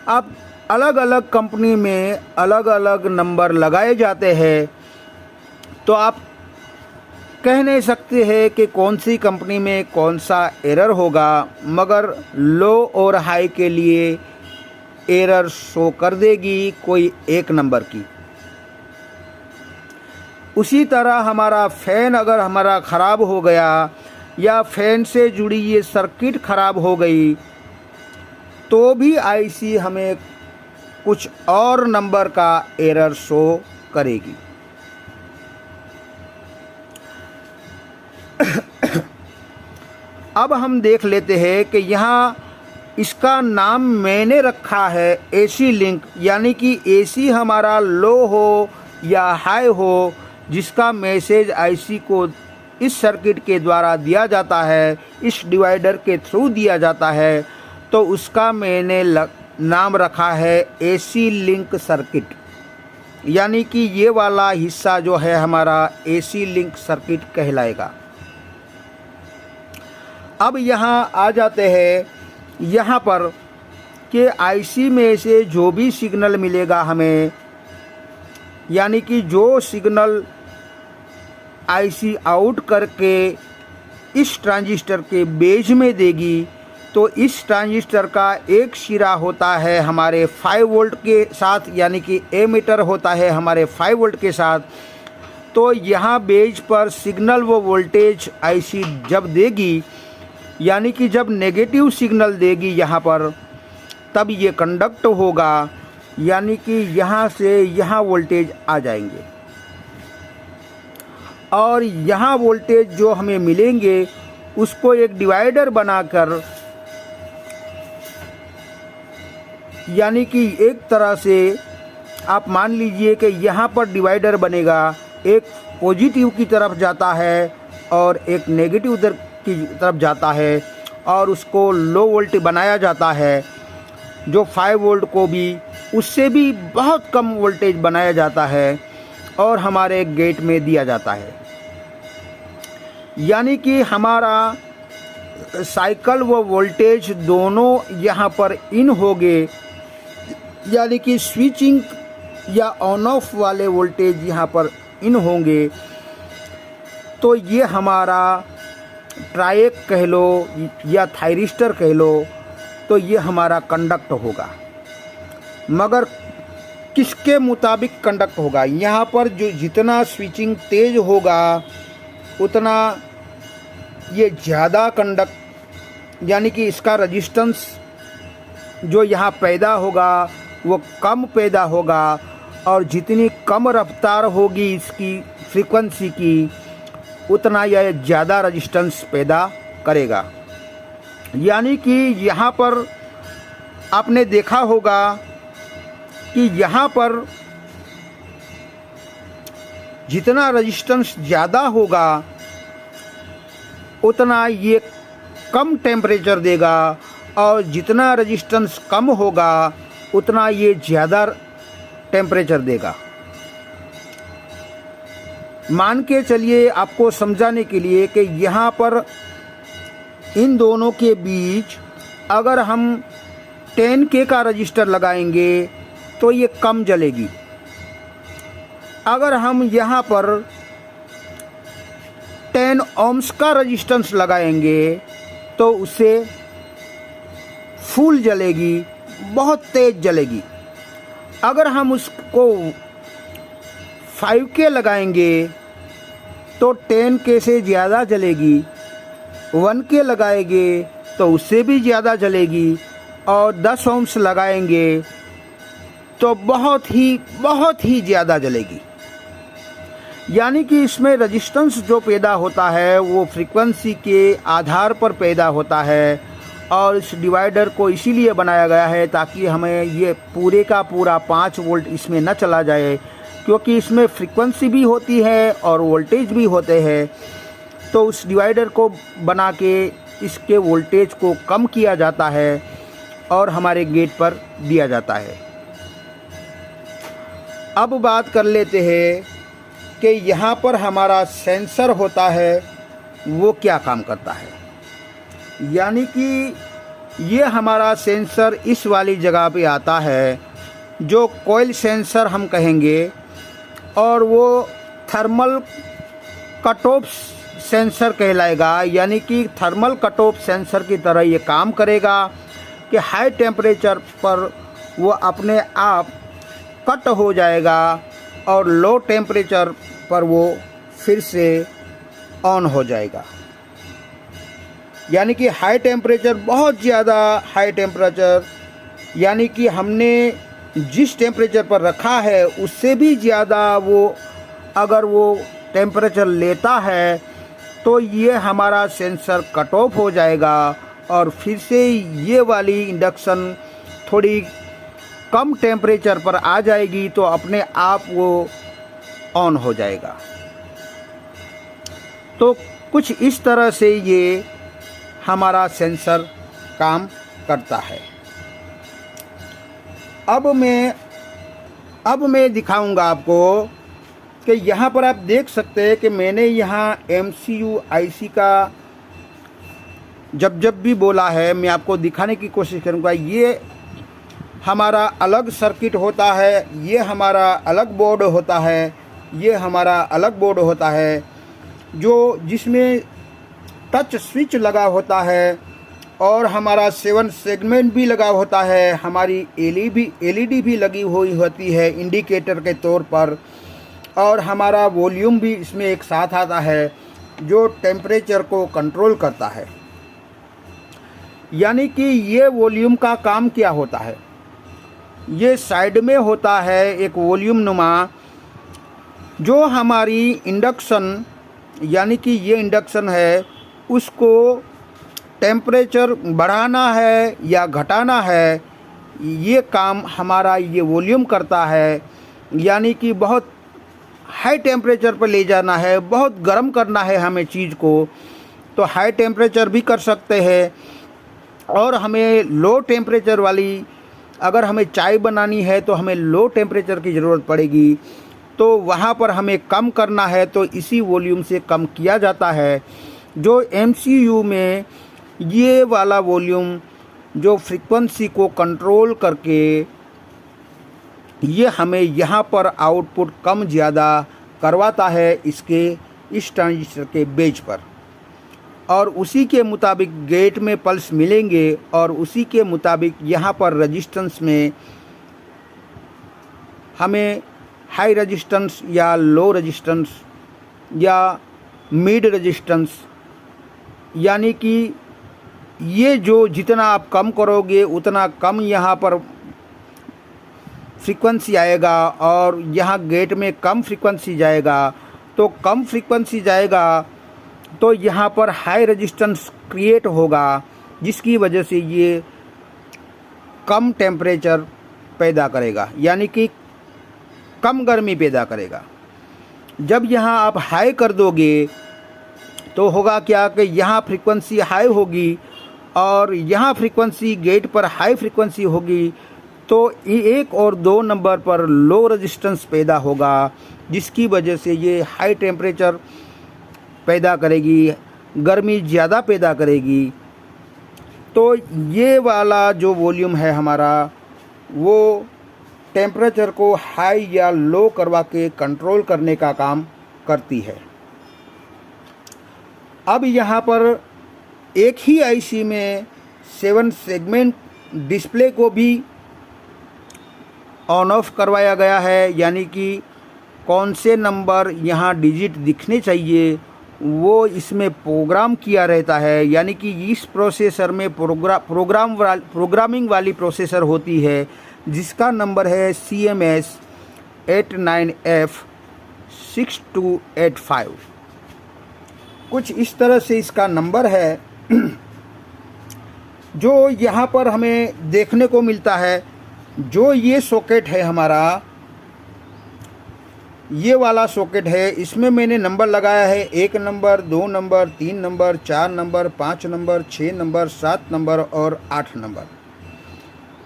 अब अलग अलग कंपनी में अलग अलग नंबर लगाए जाते हैं, तो आप कह नहीं सकते हैं कि कौन सी कंपनी में कौन सा एरर होगा, मगर लो और हाई के लिए एरर शो कर देगी कोई एक नंबर की। उसी तरह हमारा फ़ैन अगर हमारा ख़राब हो गया या फ़ैन से जुड़ी ये सर्किट ख़राब हो गई तो भी IC हमें कुछ और नंबर का एरर शो करेगी। अब हम देख लेते हैं कि यहाँ इसका नाम मैंने रखा है एसी लिंक, यानी कि एसी हमारा लो हो या हाई हो, जिसका मैसेज आईसी को इस सर्किट के द्वारा दिया जाता है, इस डिवाइडर के थ्रू दिया जाता है, तो उसका मैंने नाम रखा है एसी लिंक सर्किट। यानी कि ये वाला हिस्सा जो है हमारा एसी लिंक सर्किट कहलाएगा। अब यहाँ आ जाते हैं यहाँ पर कि आईसी में से जो भी सिग्नल मिलेगा हमें, यानी कि जो सिग्नल आईसी आउट करके इस ट्रांजिस्टर के बेस में देगी, तो इस ट्रांजिस्टर का एक सिरा होता है हमारे 5 वोल्ट के साथ, यानी कि एमीटर होता है हमारे 5 वोल्ट के साथ। तो यहाँ बेस पर सिग्नल व वोल्टेज आईसी जब देगी, यानी कि जब नेगेटिव सिग्नल देगी यहाँ पर, तब ये कंडक्ट होगा, यानी कि यहाँ से यहाँ वोल्टेज आ जाएंगे और यहाँ वोल्टेज जो हमें मिलेंगे उसको एक डिवाइडर बनाकर, यानी कि एक तरह से आप मान लीजिए कि यहाँ पर डिवाइडर बनेगा, एक पॉजिटिव की तरफ जाता है और एक नेगेटिव की तरफ जाता है, और उसको लो वोल्ट बनाया जाता है, जो 5 वोल्ट को भी उससे भी बहुत कम वोल्टेज बनाया जाता है और हमारे गेट में दिया जाता है। यानी कि हमारा साइकिल व वोल्टेज दोनों यहाँ पर इन होंगे, यानी कि स्विचिंग या ऑन ऑफ वाले वोल्टेज यहाँ पर इन होंगे। तो ये हमारा ट्रायक कह लो या थायरिस्टर कह लो, तो ये हमारा कंडक्ट होगा। मगर किसके मुताबिक कंडक्ट होगा? यहाँ पर जो जितना स्विचिंग तेज होगा उतना ये ज़्यादा कंडक्ट, यानी कि इसका रेजिस्टेंस जो यहाँ पैदा होगा वो कम पैदा होगा, और जितनी कम रफ्तार होगी इसकी फ्रीक्वेंसी की, उतना यह ज़्यादा रेजिस्टेंस पैदा करेगा। यानी कि यहाँ पर आपने देखा होगा कि यहाँ पर जितना रेजिस्टेंस ज़्यादा होगा उतना ये कम टेम्परेचर देगा, और जितना रेजिस्टेंस कम होगा उतना ये ज़्यादा टेम्परेचर देगा। मान के चलिए आपको समझाने के लिए कि यहाँ पर इन दोनों के बीच अगर हम 10K का रजिस्टर लगाएंगे तो ये कम जलेगी। अगर हम यहाँ पर 10 ohms का रजिस्टेंस लगाएंगे तो उससे फुल जलेगी, बहुत तेज़ जलेगी। अगर हम उसको 5K लगाएंगे तो 10K से ज़्यादा जलेगी, 1K लगाएंगे तो उससे भी ज़्यादा जलेगी, और 10 ohms लगाएंगे तो बहुत ही ज़्यादा जलेगी। यानी कि इसमें रेजिस्टेंस जो पैदा होता है वो फ्रीक्वेंसी के आधार पर पैदा होता है, और इस डिवाइडर को इसीलिए बनाया गया है ताकि हमें ये पूरे का पूरा 5 वोल्ट इसमें न चला जाए, क्योंकि इसमें फ्रीक्वेंसी भी होती है और वोल्टेज भी होते हैं। तो उस डिवाइडर को बना के इसके वोल्टेज को कम किया जाता है और हमारे गेट पर दिया जाता है। अब बात कर लेते हैं कि यहाँ पर हमारा सेंसर होता है वो क्या काम करता है। यानी कि ये हमारा सेंसर इस वाली जगह पे आता है जो कॉइल सेंसर हम कहेंगे, और वो थर्मल कट ऑफ सेंसर कहलाएगा। यानी कि थर्मल कट ऑफ सेंसर की तरह ये काम करेगा कि हाई टेम्परेचर पर वो अपने आप कट हो जाएगा और लो टेम्परेचर पर वो फिर से ऑन हो जाएगा। यानी कि हाई टेम्परेचर, बहुत ज़्यादा हाई टेम्परेचर, यानी कि हमने जिस टेम्परेचर पर रखा है उससे भी ज़्यादा वो अगर वो टेम्परेचर लेता है तो ये हमारा सेंसर कट ऑफ हो जाएगा और फिर से ये वाली इंडक्शन थोड़ी कम टेम्परेचर पर आ जाएगी, तो अपने आप वो ऑन हो जाएगा। तो कुछ इस तरह से ये हमारा सेंसर काम करता है। अब मैं दिखाऊंगा आपको कि यहाँ पर आप देख सकते हैं कि मैंने यहाँ MCU IC का जब भी बोला है, मैं आपको दिखाने की कोशिश करूँगा। ये हमारा अलग सर्किट होता है, ये हमारा अलग बोर्ड होता है, ये हमारा अलग बोर्ड होता है जिसमें टच स्विच लगा होता है और हमारा 7 सेगमेंट भी लगा होता है, हमारी LED भी लगी हुई होती है इंडिकेटर के तौर पर, और हमारा वॉल्यूम भी इसमें एक साथ आता है जो टेम्परेचर को कंट्रोल करता है। यानी कि ये वॉल्यूम का काम क्या होता है, ये साइड में होता है एक वॉल्यूम नुमा, जो हमारी इंडक्शन यानी कि ये इंडक्शन है, उसको टेम्परेचर बढ़ाना है या घटाना है, ये काम हमारा ये वॉल्यूम करता है। यानी कि बहुत हाई टेम्परेचर पर ले जाना है, बहुत गर्म करना है हमें चीज़ को, तो हाई टेम्परेचर भी कर सकते हैं। और हमें लो टेम्परेचर वाली, अगर हमें चाय बनानी है तो हमें लो टेम्परेचर की ज़रूरत पड़ेगी, तो वहाँ पर हमें कम करना है तो इसी वॉल्यूम से कम किया जाता है। जो MCU में ये वाला वॉल्यूम जो फ्रीक्वेंसी को कंट्रोल करके ये हमें यहाँ पर आउटपुट कम ज़्यादा करवाता है इस ट्रांजिस्टर के बेस पर, और उसी के मुताबिक गेट में पल्स मिलेंगे और उसी के मुताबिक यहाँ पर रेजिस्टेंस में हमें हाई रेजिस्टेंस या लो रेजिस्टेंस या मिड रेजिस्टेंस, यानी कि ये जो जितना आप कम करोगे उतना कम यहाँ पर फ्रीक्वेंसी आएगा, और यहाँ गेट में कम फ्रीक्वेंसी जाएगा। तो कम फ्रीक्वेंसी जाएगा तो यहाँ पर हाई रेजिस्टेंस क्रिएट होगा, जिसकी वजह से ये कम टेम्परेचर पैदा करेगा, यानी कि कम गर्मी पैदा करेगा। जब यहाँ आप हाई कर दोगे तो होगा क्या कि यहाँ फ्रीक्वेंसी हाई होगी और यहाँ फ्रीक्वेंसी गेट पर हाई फ्रीक्वेंसी होगी, तो 1 और 2 नंबर पर लो रेजिस्टेंस पैदा होगा, जिसकी वजह से ये हाई टेम्परेचर पैदा करेगी, गर्मी ज़्यादा पैदा करेगी। तो ये वाला जो वॉल्यूम है हमारा, वो टेम्परेचर को हाई या लो करवा के कंट्रोल करने का काम करती है। अब यहाँ पर एक ही IC में 7 सेगमेंट डिस्प्ले को भी ऑन ऑफ करवाया गया है, यानी कि कौन से नंबर यहाँ डिजिट दिखने चाहिए वो इसमें प्रोग्राम किया रहता है। यानी कि इस प्रोसेसर में प्रोग्रामिंग वाली प्रोसेसर होती है, जिसका नंबर है CMS 89F6285। कुछ इस तरह से इसका नंबर है जो यहाँ पर हमें देखने को मिलता है। जो ये सॉकेट है हमारा, ये वाला सॉकेट है, इसमें मैंने नंबर लगाया है 1 number, 2 number, 3 number, 4 number, 5 number, 6 number, 7 number और 8 नंबर।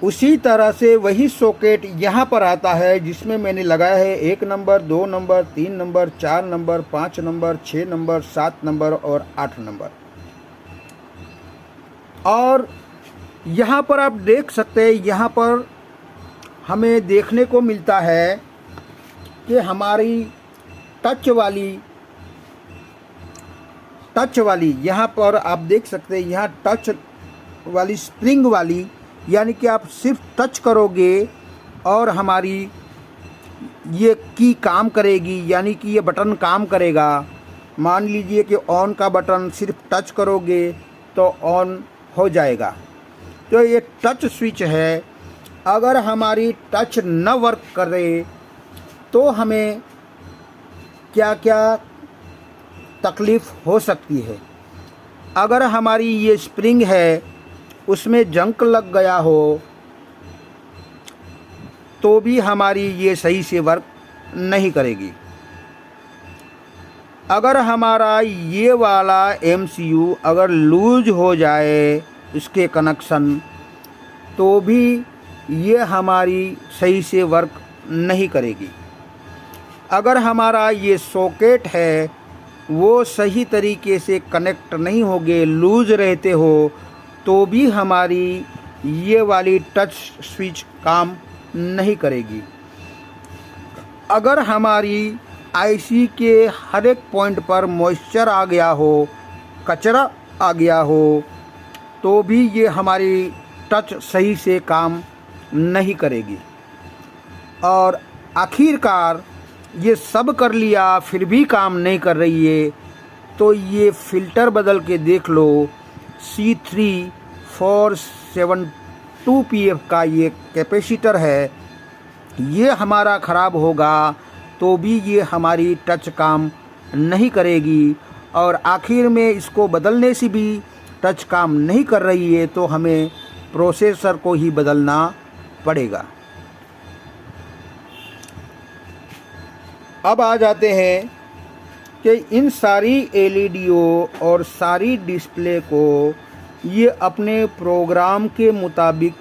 उसी तरह से वही सॉकेट यहाँ पर आता है, जिसमें मैंने लगाया है 1 number, 2 number, 3 number, 4 number, 5 number, 6 number, 7 number और 8 नंबर। और यहाँ पर आप देख सकते हैं, यहाँ पर हमें देखने को मिलता है कि हमारी टच वाली यहाँ पर आप देख सकते हैं, यहाँ टच वाली स्प्रिंग वाली, यानी कि आप सिर्फ टच करोगे और हमारी ये की काम करेगी, यानी कि ये बटन काम करेगा। मान लीजिए कि ऑन का बटन सिर्फ टच करोगे तो ऑन हो जाएगा। तो ये टच स्विच है। अगर हमारी टच न वर्क करे तो हमें क्या क्या तकलीफ़ हो सकती है। अगर हमारी ये स्प्रिंग है उसमें जंक लग गया हो तो भी हमारी ये सही से वर्क नहीं करेगी। अगर हमारा ये वाला MCU अगर लूज हो जाए इसके कनेक्शन तो भी ये हमारी सही से वर्क नहीं करेगी। अगर हमारा ये सॉकेट है वो सही तरीके से कनेक्ट नहीं होगे, लूज रहते हो, तो भी हमारी ये वाली टच स्विच काम नहीं करेगी। अगर हमारी IC के हर एक पॉइंट पर मॉइस्चर आ गया हो, कचरा आ गया हो, तो भी ये हमारी टच सही से काम नहीं करेगी। और आखिरकार ये सब कर लिया फिर भी काम नहीं कर रही है तो ये फ़िल्टर बदल के देख लो। C3472 PF का ये कैपेसिटर है, ये हमारा ख़राब होगा तो भी ये हमारी टच काम नहीं करेगी। और आखिर में इसको बदलने से भी टच काम नहीं कर रही है तो हमें प्रोसेसर को ही बदलना पड़ेगा। अब आ जाते हैं कि इन सारी LEDओं और सारी डिस्प्ले को ये अपने प्रोग्राम के मुताबिक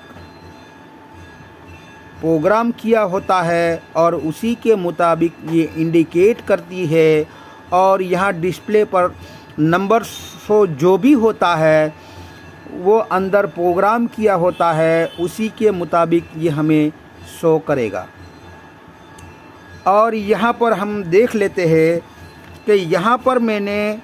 प्रोग्राम किया होता है और उसी के मुताबिक ये इंडिकेट करती है। और यहाँ डिस्प्ले पर नंबर शो जो भी होता है वो अंदर प्रोग्राम किया होता है, उसी के मुताबिक ये हमें शो करेगा। और यहाँ पर हम देख लेते हैं कि यहाँ पर मैंने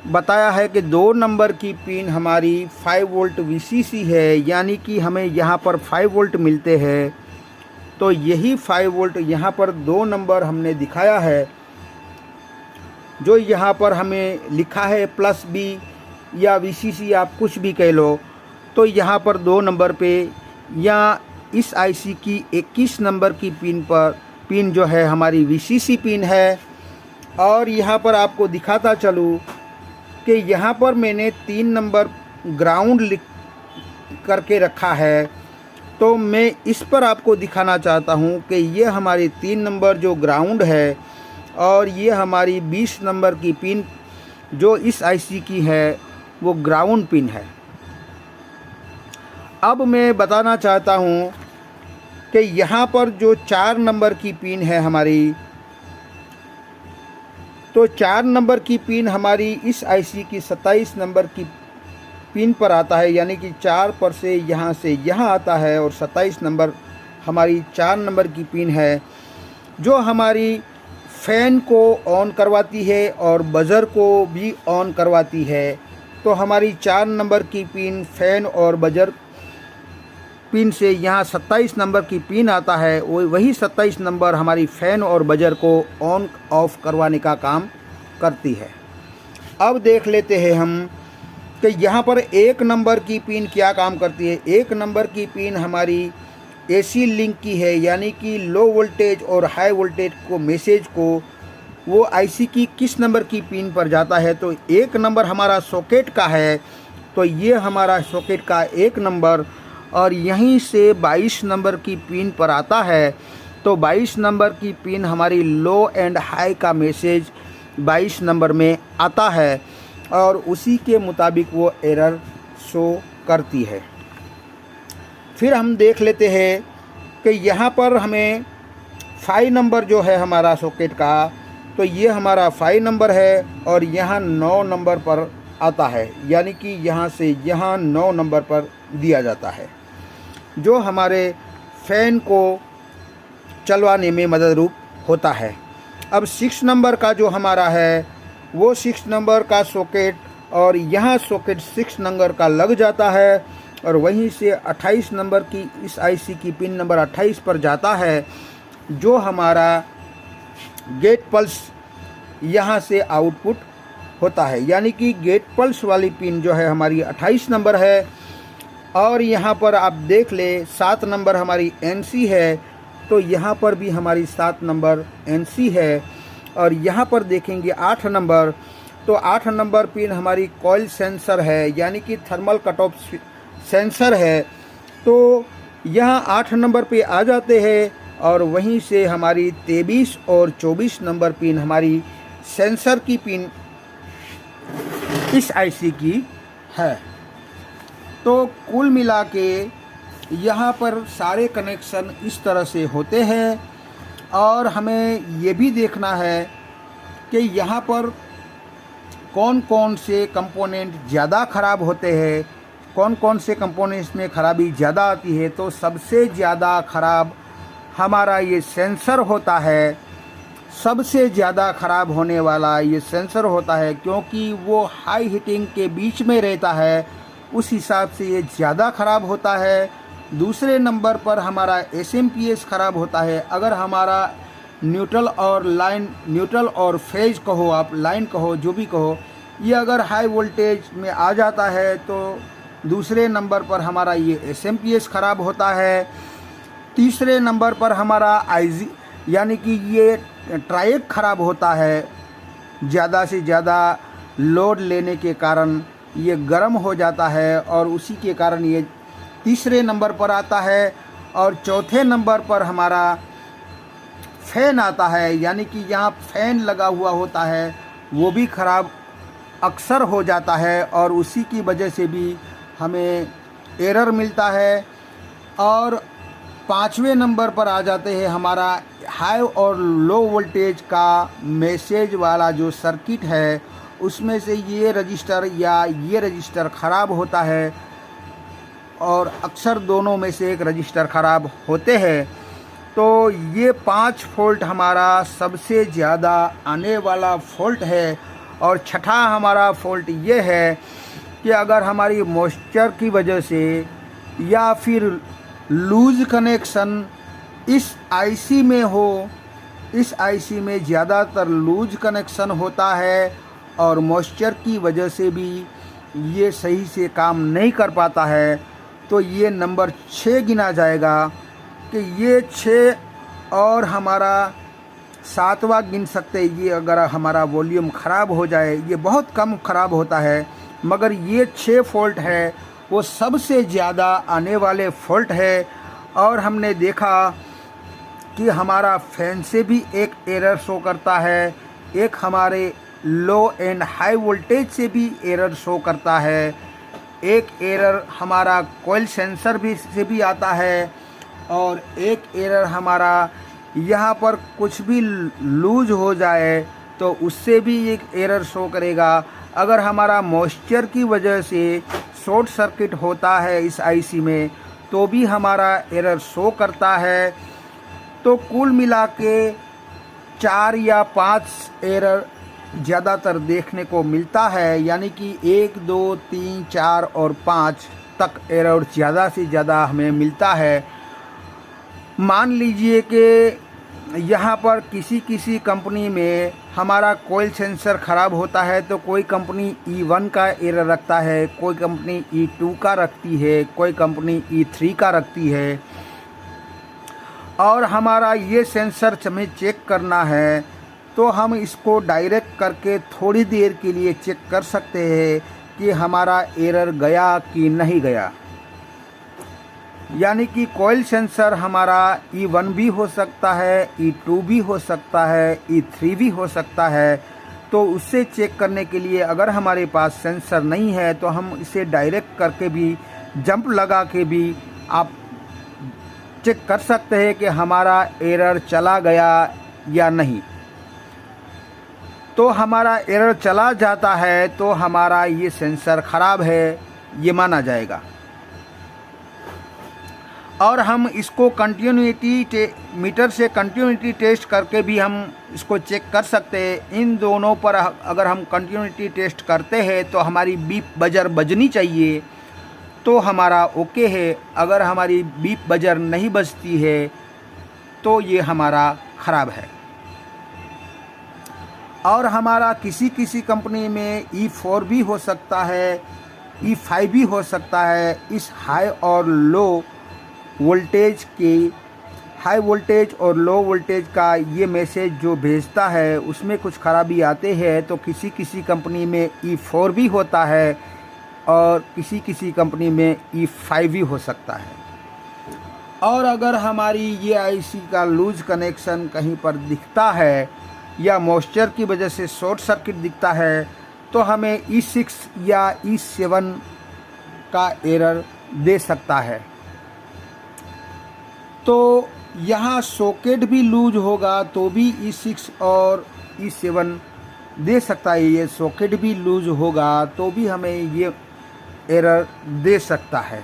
बताया है कि 2 नंबर की पिन हमारी 5 वोल्ट VCC है, यानी कि हमें यहाँ पर 5 वोल्ट मिलते हैं। तो यही 5 वोल्ट यहाँ पर 2 नंबर हमने दिखाया है, जो यहाँ पर हमें लिखा है +B या VCC आप कुछ भी कह लो। तो यहाँ पर 2 नंबर पे या इस IC की 21 नंबर की पिन जो है हमारी VCC पिन है। और यहाँ पर आपको दिखाता चलूँ कि यहाँ पर मैंने 3 नंबर ग्राउंड लिख करके रखा है। तो मैं इस पर आपको दिखाना चाहता हूँ कि ये हमारी 3 नंबर जो ग्राउंड है और ये हमारी 20 नंबर की पिन जो इस IC की है वो ग्राउंड पिन है। अब मैं बताना चाहता हूँ कि यहाँ पर जो 4 नंबर की पिन है हमारी, तो 4 नंबर की पिन हमारी इस IC की 27 नंबर की पिन पर आता है, यानी कि 4 पर से यहाँ आता है। और 27 नंबर हमारी 4 नंबर की पिन है जो हमारी फ़ैन को ऑन करवाती है और बज़र को भी ऑन करवाती है। तो हमारी 4 नंबर की पिन फ़ैन और बज़र पिन से यहाँ 27 नंबर की पिन आता है, वही 27 नंबर हमारी फ़ैन और बज़र को ऑन ऑफ करवाने का काम करती है। अब देख लेते हैं हम कि यहाँ पर 1 नंबर की पिन क्या काम करती है। 1 नंबर की पिन हमारी AC लिंक की है, यानी कि लो वोल्टेज और हाई वोल्टेज को मैसेज को वो IC की किस नंबर की पिन पर जाता है। तो 1 नंबर हमारा सॉकेट का है, तो ये हमारा सॉकेट का 1 नंबर और यहीं से 22 नंबर की पिन पर आता है। तो 22 नंबर की पिन हमारी लो एंड हाई का मैसेज 22 नंबर में आता है और उसी के मुताबिक वो एरर शो करती है। फिर हम देख लेते हैं कि यहाँ पर हमें 5 नंबर जो है हमारा सॉकेट का, तो ये हमारा 5 नंबर है और यहाँ 9 नंबर पर आता है, यानी कि यहाँ से यहाँ 9 नंबर पर दिया जाता है, जो हमारे फ़ैन को चलवाने में मददरूप होता है। अब 6 नंबर का जो हमारा है वो 6 नंबर का सॉकेट, और यहाँ सॉकेट 6 नंबर का लग जाता है और वहीं से 28 नंबर की इस IC की पिन नंबर 28 पर जाता है, जो हमारा गेट पल्स यहाँ से आउटपुट होता है, यानी कि गेट पल्स वाली पिन जो है हमारी 28 नंबर है। और यहाँ पर आप देख ले 7 नंबर हमारी NC है, तो यहाँ पर भी हमारी 7 नंबर NC है। और यहाँ पर देखेंगे 8 नंबर, तो 8 नंबर पिन हमारी कॉइल सेंसर है, यानी कि थर्मल कट ऑफ सेंसर है। तो यहाँ 8 नंबर पे आ जाते हैं और वहीं से हमारी 23 और 24 नंबर पिन हमारी सेंसर की पिन इस आईसी की है। तो कुल मिला के यहाँ पर सारे कनेक्शन इस तरह से होते हैं और हमें ये भी देखना है कि यहाँ पर कौन कौन से कंपोनेंट ज़्यादा ख़राब होते हैं, कौन कौन से कंपोनेंट्स में ख़राबी ज़्यादा आती है। तो सबसे ज़्यादा ख़राब हमारा ये सेंसर होता है, सबसे ज़्यादा ख़राब होने वाला ये सेंसर होता है, क्योंकि वो हाई हीटिंग के बीच में रहता है, उस हिसाब से ये ज़्यादा ख़राब होता है। दूसरे नंबर पर हमारा एसएमपीएस ख़राब होता है। अगर हमारा न्यूट्रल और फेज कहो, आप लाइन कहो, जो भी कहो, ये अगर हाई वोल्टेज में आ जाता है तो दूसरे नंबर पर हमारा ये एसएमपीएस ख़राब होता है। तीसरे नंबर पर हमारा आईजी यानी कि ये ट्राइएक ख़राब होता है, ज़्यादा से ज़्यादा लोड लेने के कारण ये गर्म हो जाता है और उसी के कारण ये तीसरे नंबर पर आता है। और चौथे नंबर पर हमारा फ़ैन आता है, यानी कि यहाँ फ़ैन लगा हुआ होता है, वो भी ख़राब अक्सर हो जाता है और उसी की वजह से भी हमें एरर मिलता है। और पाँचवें नंबर पर आ जाते हैं हमारा हाई और लो वोल्टेज का मैसेज वाला जो सर्किट है, उसमें से ये रजिस्टर या ये रजिस्टर ख़राब होता है और अक्सर दोनों में से एक रजिस्टर ख़राब होते हैं। तो ये 5 फॉल्ट हमारा सबसे ज़्यादा आने वाला फॉल्ट है। और छठा हमारा फॉल्ट ये है कि अगर हमारी मॉइस्चर की वजह से या फिर लूज़ कनेक्शन इस आईसी में हो, इस आईसी में ज़्यादातर लूज कनेक्शन होता है और मॉइस्चर की वजह से भी ये सही से काम नहीं कर पाता है, तो ये नंबर 6 गिना जाएगा कि ये 6 और हमारा 7वां गिन सकते हैं। ये अगर हमारा वॉल्यूम ख़राब हो जाए, ये बहुत कम ख़राब होता है, मगर ये 6 फॉल्ट है वो सबसे ज़्यादा आने वाले फॉल्ट है। और हमने देखा कि हमारा फैन से भी एक एरर शो करता है, एक हमारे लो एंड हाई वोल्टेज से भी एरर शो करता है, एक एरर हमारा कॉइल सेंसर भी से भी आता है और एक एरर हमारा यहाँ पर कुछ भी लूज हो जाए तो उससे भी एक एरर शो करेगा। अगर हमारा मॉइस्चर की वजह से शॉर्ट सर्किट होता है इस आईसी में तो भी हमारा एरर शो करता है। तो कुल मिला के 4 या 5 एरर ज़्यादातर देखने को मिलता है, यानी कि 1, 2, 3, 4 और 5 तक एरर ज़्यादा से ज़्यादा हमें मिलता है। मान लीजिए कि यहाँ पर किसी कंपनी में हमारा कॉइल सेंसर ख़राब होता है तो कोई कंपनी E1 का एरर रखता है, कोई कंपनी E2 का रखती है, कोई कंपनी E3 का रखती है। और हमारा ये सेंसर हमें चेक करना है तो हम इसको डायरेक्ट करके थोड़ी देर के लिए चेक कर सकते हैं कि हमारा एरर गया कि नहीं गया। यानी कि कॉइल सेंसर हमारा E1 भी हो सकता है, E2 भी हो सकता है, E3 भी हो सकता है। तो उससे चेक करने के लिए अगर हमारे पास सेंसर नहीं है तो हम इसे डायरेक्ट करके भी, जंप लगा के भी आप चेक कर सकते हैं कि हमारा एरर चला गया या नहीं। तो हमारा एरर चला जाता है तो हमारा ये सेंसर ख़राब है, ये माना जाएगा। और हम इसको कंटिन्यूटी मीटर से कंटिन्यूटी टेस्ट करके भी हम इसको चेक कर सकते हैं। इन दोनों पर अगर हम कंटिन्यूटी टेस्ट करते हैं तो हमारी बीप बजर बजनी चाहिए तो हमारा ओके है। अगर हमारी बीप बजर नहीं बजती है तो ये हमारा ख़राब है। और हमारा किसी कंपनी में E4 भी हो सकता है, E5 भी हो सकता है। इस हाई और लो वोल्टेज के हाई वोल्टेज और लो वोल्टेज का ये मैसेज जो भेजता है उसमें कुछ ख़राबी आते हैं, तो किसी किसी कंपनी में E4 भी होता है और किसी किसी कंपनी में E5 भी हो सकता है। और अगर हमारी ये आईसी का लूज कनेक्शन कहीं पर दिखता है या मॉइस्चर की वजह से शॉर्ट सर्किट दिखता है तो हमें E6 या E7 का एरर दे सकता है। तो यहाँ सॉकेट भी लूज होगा तो भी E6 और E7 दे सकता है, ये सॉकेट भी लूज होगा तो भी हमें ये एरर दे सकता है।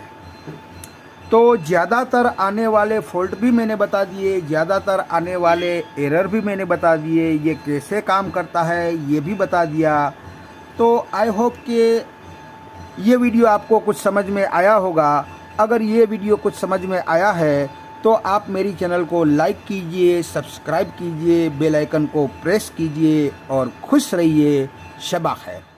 तो ज़्यादातर आने वाले फॉल्ट भी मैंने बता दिए, ज़्यादातर आने वाले एरर भी मैंने बता दिए, ये कैसे काम करता है ये भी बता दिया। तो आई होप कि ये वीडियो आपको कुछ समझ में आया होगा। अगर ये वीडियो कुछ समझ में आया है तो आप मेरी चैनल को लाइक कीजिए, सब्सक्राइब कीजिए, बेल आइकन को प्रेस कीजिए और खुश रहिए। शबा खैर।